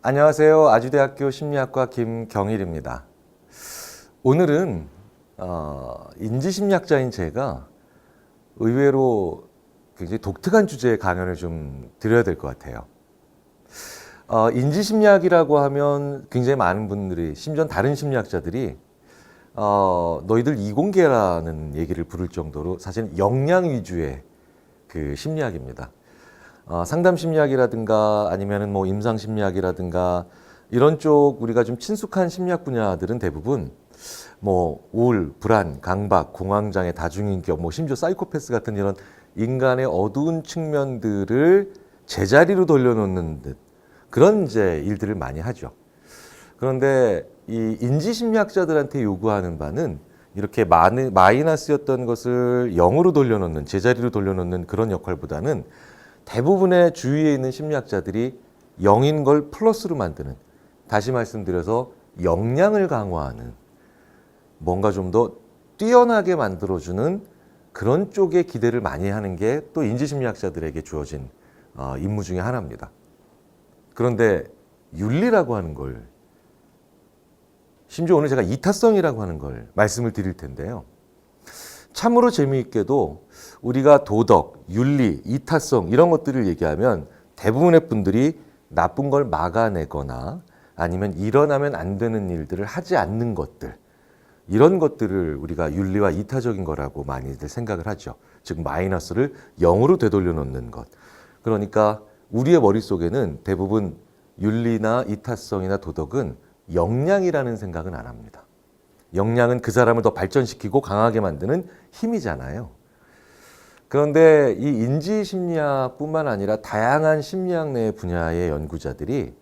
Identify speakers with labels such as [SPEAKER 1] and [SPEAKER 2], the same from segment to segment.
[SPEAKER 1] 안녕하세요. 아주대학교 심리학과 김경일입니다. 오늘은 인지심리학자인 제가 의외로 굉장히 독특한 주제의 강연을 좀 드려야 될 것 같아요. 인지심리학이라고 하면 굉장히 많은 분들이, 심지어 다른 심리학자들이 너희들 이공계라는 얘기를 부를 정도로 사실 역량 위주의 그 심리학입니다. 상담 심리학이라든가 아니면은 뭐 임상 심리학이라든가 이런 쪽 우리가 좀 친숙한 심리학 분야들은 대부분 뭐 우울, 불안, 강박, 공황장애, 다중인격, 뭐 심지어 사이코패스 같은 이런 인간의 어두운 측면들을 제자리로 돌려놓는 듯 그런 이제 일들을 많이 하죠. 그런데 이 인지심리학자들한테 요구하는 바는 이렇게 마이너스였던 것을 0으로 돌려놓는, 제자리로 돌려놓는 그런 역할보다는 대부분의 주위에 있는 심리학자들이 0인 걸 플러스로 만드는, 다시 말씀드려서 역량을 강화하는, 뭔가 좀 더 뛰어나게 만들어주는 그런 쪽에 기대를 많이 하는 게 또 인지심리학자들에게 주어진 임무 중에 하나입니다. 그런데 윤리라고 하는 걸, 심지어 오늘 제가 이타성이라고 하는 걸 말씀을 드릴 텐데요. 참으로 재미있게도 우리가 도덕, 윤리, 이타성 이런 것들을 얘기하면 대부분의 분들이 나쁜 걸 막아내거나 아니면 일어나면 안 되는 일들을 하지 않는 것들, 이런 것들을 우리가 윤리와 이타적인 거라고 많이들 생각을 하죠. 즉 마이너스를 0으로 되돌려 놓는 것. 그러니까 우리의 머릿속에는 대부분 윤리나 이타성이나 도덕은 역량이라는 생각은 안 합니다. 역량은 그 사람을 더 발전시키고 강하게 만드는 힘이잖아요. 그런데 이 인지심리학뿐만 아니라 다양한 심리학 내 분야의 연구자들이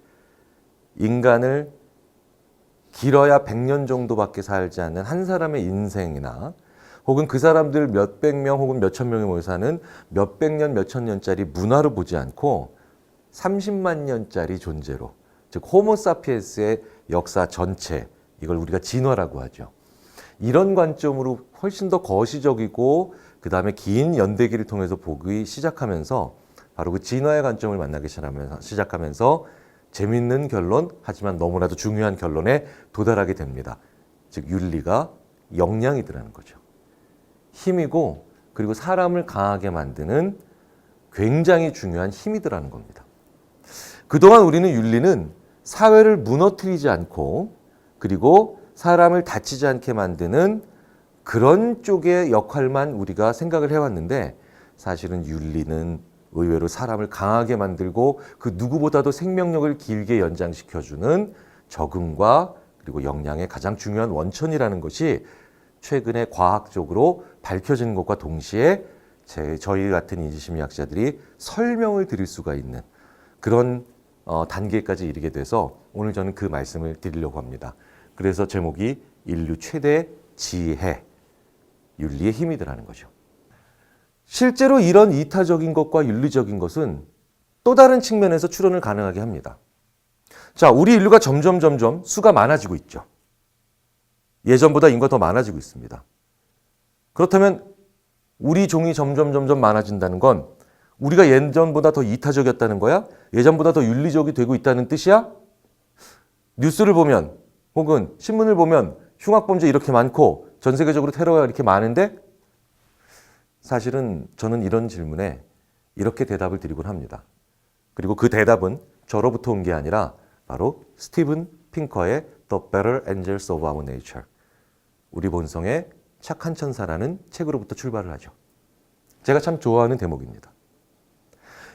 [SPEAKER 1] 인간을 길어야 100년 정도밖에 살지 않는 한 사람의 인생이나 혹은 그 사람들 몇백 명 혹은 몇천 명이 모여 사는 몇백 년, 몇천 년짜리 문화로 보지 않고 30만 년짜리 존재로, 즉 호모사피엔스의 역사 전체, 이걸 우리가 진화라고 하죠. 이런 관점으로 훨씬 더 거시적이고 그 다음에 긴 연대기를 통해서 보기 시작하면서 바로 그 진화의 관점을 만나기 시작하면서 재밌는 결론, 하지만 너무나도 중요한 결론에 도달하게 됩니다. 즉 윤리가 역량이더라는 거죠. 힘이고 그리고 사람을 강하게 만드는 굉장히 중요한 힘이더라는 겁니다. 그동안 우리는 윤리는 사회를 무너뜨리지 않고 그리고 사람을 다치지 않게 만드는 그런 쪽의 역할만 우리가 생각을 해왔는데, 사실은 윤리는 의외로 사람을 강하게 만들고 그 누구보다도 생명력을 길게 연장시켜주는 적응과 그리고 역량의 가장 중요한 원천이라는 것이 최근에 과학적으로 밝혀진 것과 동시에 저희 같은 인지심리학자들이 설명을 드릴 수가 있는 그런 단계까지 이르게 돼서 오늘 저는 그 말씀을 드리려고 합니다. 그래서 제목이 인류 최대 지혜, 윤리의 힘이더라는 거죠. 실제로 이런 이타적인 것과 윤리적인 것은 또 다른 측면에서 추론을 가능하게 합니다. 자, 우리 인류가 점점 수가 많아지고 있죠. 예전보다 인구가 더 많아지고 있습니다. 그렇다면 우리 종이 점점 많아진다는 건 우리가 예전보다 더 이타적이었다는 거야? 예전보다 더 윤리적이 되고 있다는 뜻이야? 뉴스를 보면 혹은 신문을 보면 흉악범죄 이렇게 많고 전 세계적으로 테러가 이렇게 많은데, 사실은 저는 이런 질문에 이렇게 대답을 드리곤 합니다. 그리고 그 대답은 저로부터 온 게 아니라 바로 스티븐 핑커의 The Better Angels of Our Nature, 우리 본성의 착한 천사라는 책으로부터 출발을 하죠. 제가 참 좋아하는 대목입니다.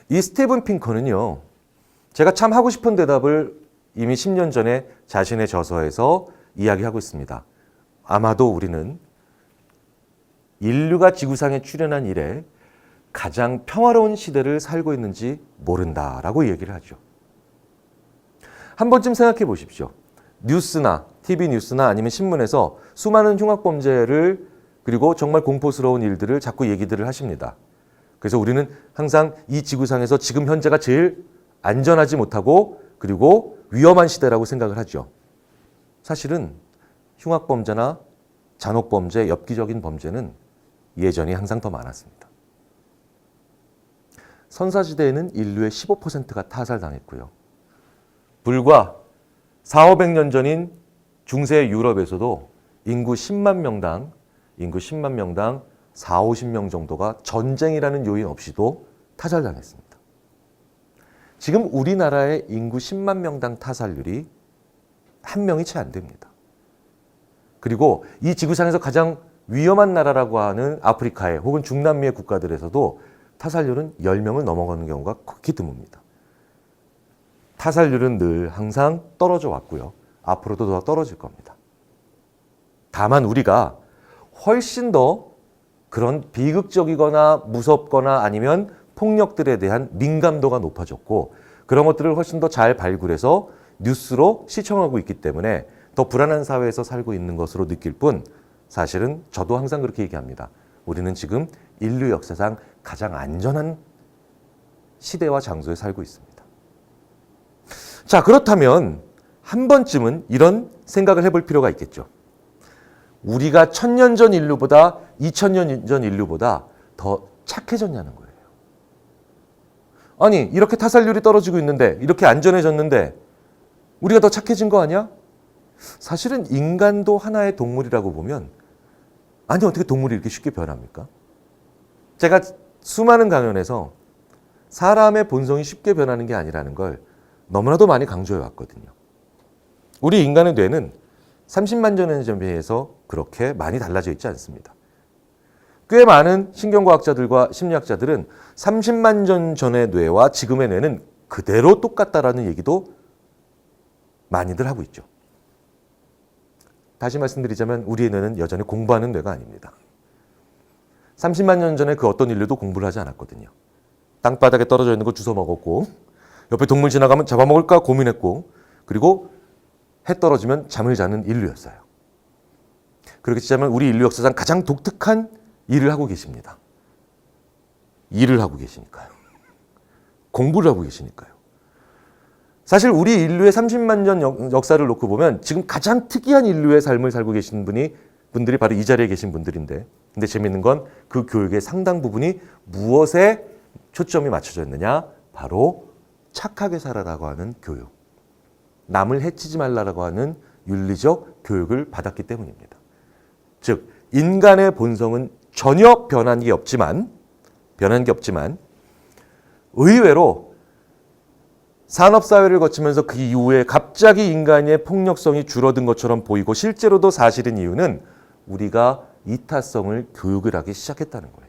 [SPEAKER 1] 이 스티븐 핑커는요, 제가 참 하고 싶은 대답을 이미 10년 전에 자신의 저서에서 이야기하고 있습니다. 아마도 우리는 인류가 지구상에 출현한 이래 가장 평화로운 시대를 살고 있는지 모른다라고 얘기를 하죠. 한 번쯤 생각해 보십시오. 뉴스나 TV 뉴스나 아니면 신문에서 수많은 흉악범죄를 그리고 정말 공포스러운 일들을 자꾸 얘기들을 하십니다. 그래서 우리는 항상 이 지구상에서 지금 현재가 제일 안전하지 못하고 그리고 위험한 시대라고 생각을 하죠. 사실은 흉악범죄나 잔혹범죄, 엽기적인 범죄는 예전이 항상 더 많았습니다. 선사시대에는 인류의 15%가 타살당했고요. 불과 4, 500년 전인 중세 유럽에서도 인구 10만 명당 4, 50명 정도가 전쟁이라는 요인 없이도 타살당했습니다. 지금 우리나라의 인구 10만 명당 타살률이 한 명이 채 안 됩니다. 그리고 이 지구상에서 가장 위험한 나라라고 하는 아프리카의 혹은 중남미의 국가들에서도 타살률은 10명을 넘어가는 경우가 극히 드뭅니다. 타살률은 늘 항상 떨어져 왔고요. 앞으로도 더 떨어질 겁니다. 다만 우리가 훨씬 더 그런 비극적이거나 무섭거나 아니면 폭력들에 대한 민감도가 높아졌고 그런 것들을 훨씬 더 잘 발굴해서 뉴스로 시청하고 있기 때문에 더 불안한 사회에서 살고 있는 것으로 느낄 뿐 사실은 저도 항상 그렇게 얘기합니다. 우리는 지금 인류 역사상 가장 안전한 시대와 장소에 살고 있습니다. 자, 그렇다면 한 번쯤은 이런 생각을 해볼 필요가 있겠죠. 우리가 1000년 전 인류보다 2000년 전 인류보다 더 착해졌냐는 거예요. 아니, 이렇게 타살률이 떨어지고 있는데 이렇게 안전해졌는데 우리가 더 착해진 거 아니야? 사실은 인간도 하나의 동물이라고 보면 아니 어떻게 동물이 이렇게 쉽게 변합니까? 제가 수많은 강연에서 사람의 본성이 쉽게 변하는 게 아니라는 걸 너무나도 많이 강조해 왔거든요. 우리 인간의 뇌는 30만 년에 비해서 그렇게 많이 달라져 있지 않습니다. 꽤 많은 신경과학자들과 심리학자들은 30만 년 전의 뇌와 지금의 뇌는 그대로 똑같다라는 얘기도 많이들 하고 있죠. 다시 말씀드리자면 우리의 뇌는 여전히 공부하는 뇌가 아닙니다. 30만 년 전에 그 어떤 인류도 공부를 하지 않았거든요. 땅바닥에 떨어져 있는 거 주워 먹었고 옆에 동물 지나가면 잡아먹을까 고민했고 그리고 해 떨어지면 잠을 자는 인류였어요. 그렇게 치자면 우리 인류 역사상 가장 독특한 일을 하고 계십니다. 일을 하고 계시니까요. 공부를 하고 계시니까요. 사실 우리 인류의 30만 년 역사를 놓고 보면 지금 가장 특이한 인류의 삶을 살고 계신 분들이 바로 이 자리에 계신 분들인데 근데 재밌는 건 그 교육의 상당 부분이 무엇에 초점이 맞춰져 있느냐? 바로 착하게 살아라고 하는 교육. 남을 해치지 말라고 하는 윤리적 교육을 받았기 때문입니다. 즉 인간의 본성은 전혀 변한 게 없지만 의외로 산업사회를 거치면서 그 이후에 갑자기 인간의 폭력성이 줄어든 것처럼 보이고 실제로도 사실인 이유는 우리가 이타성을 교육을 하기 시작했다는 거예요.